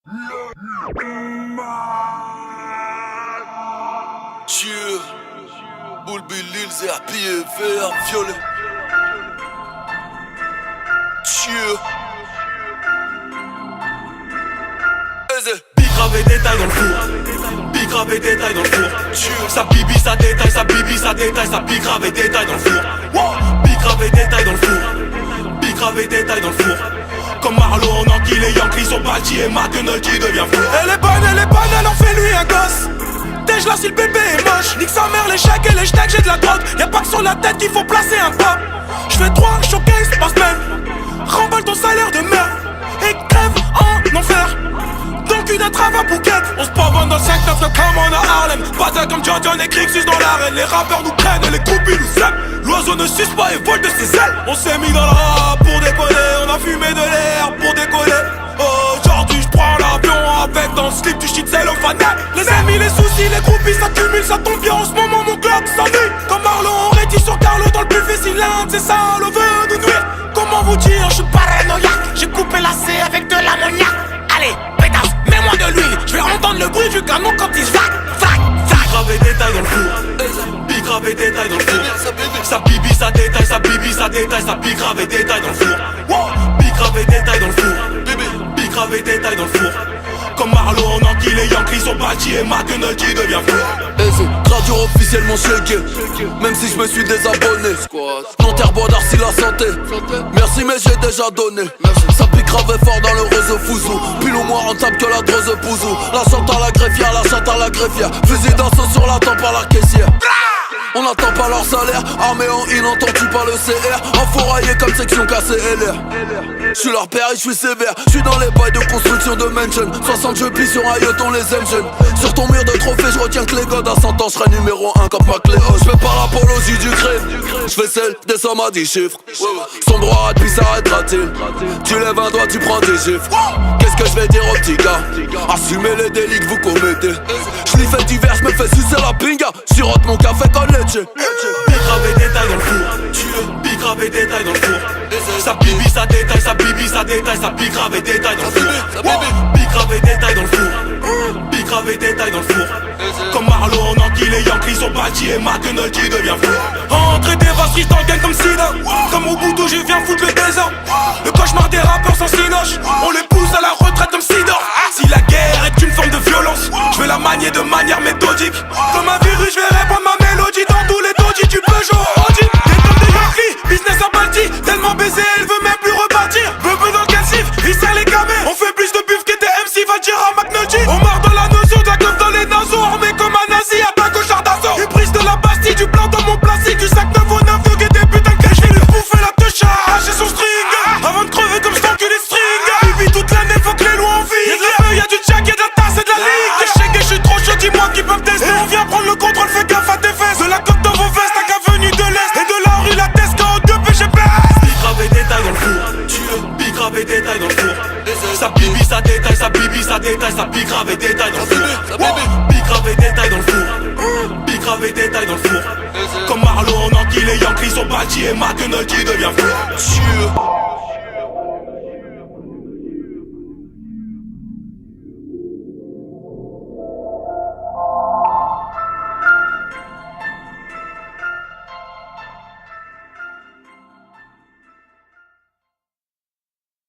Dieu, Boule Lil, Zerpi et vert, violet. Dieu. Grave et détail dans le four. Big grave et détail dans le four. Ça bibi, ça détaille, ça bibi, ça détaille, ça big grave et détail dans le four. Big grave et détail dans le four. Big grave et détail dans le four. Comme Marlo, on enquille les Yankees sont bâtis et McNulty devient fou. Elle est bonne, elle en fait lui un gosse. Dès là si le bébé est moche. Nique sa mère, les chèques et les steaks, j'ai de la drogue. Y'a pas que sur la tête qu'il faut placer un pop. J'fais 3 showcases par semaine. Remballe ton salaire de merde et crève en enfer. Dans le cul d'un travail bouquet. On se pavonne dans le 5-9 comme on a Harlem. Bataille comme John et Crixus dans l'arène. Les rappeurs nous prennent et les groupies nous aiment. L'oiseau ne suce pas et vole de ses ailes. On s'est mis dans le rap pour décoller. On a fumé de l'air pour décoller. Aujourd'hui j'prends l'avion avec dans le slip du shit cellophane. Les amis, les soucis, les groupies ça cumule, ça tombe bien en ce moment mon club s'ennuie. Comme Marlon, on rétit sur Carlo dans le buffet si l'un de ces salauds veut nous nuire. Comment vous dire, je suis paranoïaque. J'ai coupé la C avec de l'ammoniac. Allez, pétasse, mets-moi de l'huile. Je vais entendre le bruit du canon quand il vac. Big grave et détail dans le four. Big grave et détail dans le four. Ça bibi, ça détaille, ça bibi, ça détaille, ça big grave et détail dans le four. Big grave et détail dans le four. Big grave et détail dans le four. Comme Marlo, on enquille les Yankees sont bâtis et McNulty devient fou. Radio officiellement shaké. Même si je me suis désabonné. Nanterre, Bois d'Arcy, la santé. Merci mais j'ai déjà donné. Ça pique grave et fort dans le réseau fouzou. Pile ou moins rentable que la drose pouzou. La chante à la greffière, la chante à la greffière. Fusil d'assaut sur la tempe à la caissière. On n'attend pas leur salaire, armé en in, n'entends-tu pas le CR? Enfouraillé comme section KCLR. J'suis leur père et j'suis sévère. J'suis dans les bails de construction de mansion. 60 je plie sur un yacht, on les aime jeunes. Sur ton mur de trophée, j'retiens que les godes à 100 ans, j'serai numéro 1 comme MacLeod. J'fais pas l'apologie du crime, j'fais celle des sommes à 10 chiffres. Son droit puis s'arrêtera-t-il? Tu lèves un doigt, tu prends des gifs. Qu'est-ce que je vais dire aux petits gars? Assumez les délits que vous commettez. J'l'y fais divers, j'me fais sucer la pinga. Sirote mon café comme leche. Big grave et détail dans le four. Big grave et détail dans le four. Ça bibi, ça détaille, ça bibi, ça détaille, ça big grave et détail dans le four. Big grave et détail dans le four. Big grave et détail dans le four. Comme Marlo, on enquille les Yankees sont bâtis et McNulty devient fou. Entrée dévastatrice dans le game comme Sida. Comme au bout je viens foutre le désordre. Le cauchemar des rappeurs sans cinoche. On les pousse à la retraite comme Sidor. Si la guerre est une forme de violence, je vais la manier de manière méthodique. Comme un virus, je vais répandre ma mélodie dans tous les taudis. Tu peux jouer au Audi. Des comme des Yankees, business à Balti. Tellement baisé, elle veut même plus repartir. Bebe dans le calcif, il sert les camés. On fait plus de buf que des MC, va dire à McNulty. On marre dans la notion de la gueule dans les naseaux. Armé comme un nazi, attaque au char d'assaut. Et prise de la Bastille, du blanc dans mon plastique. Du sac 9 au 9 et des putains de cash. Je vais lui bouffer la touche à arracher son string. Avant de crever comme je t'encule les strings. Bibi toute l'année, faut que les lois en vie. Y'a de la feuille, y'a du jack, y'a de la tasse et de la ligue. Des chèques et je suis trop chaud, dis-moi qui peuvent tester. On vient prendre le contrôle, fais gaffe à tes fesses. De la coque dans vos vestes, t'as qu'à venue de l'Est. Et de la rue, la Tesca au 2 PGPS. Big grave et détail dans le four. Big grave et détail dans le four. Ça bibi, ça détaille, ça bibi, ça détaille, ça big grave et détail dans le four. Big grave et détail dans le four. Big grave et détail dans le four. Comme Marlo, on enquille les Yankees sont bâtis et McNulty devient fou.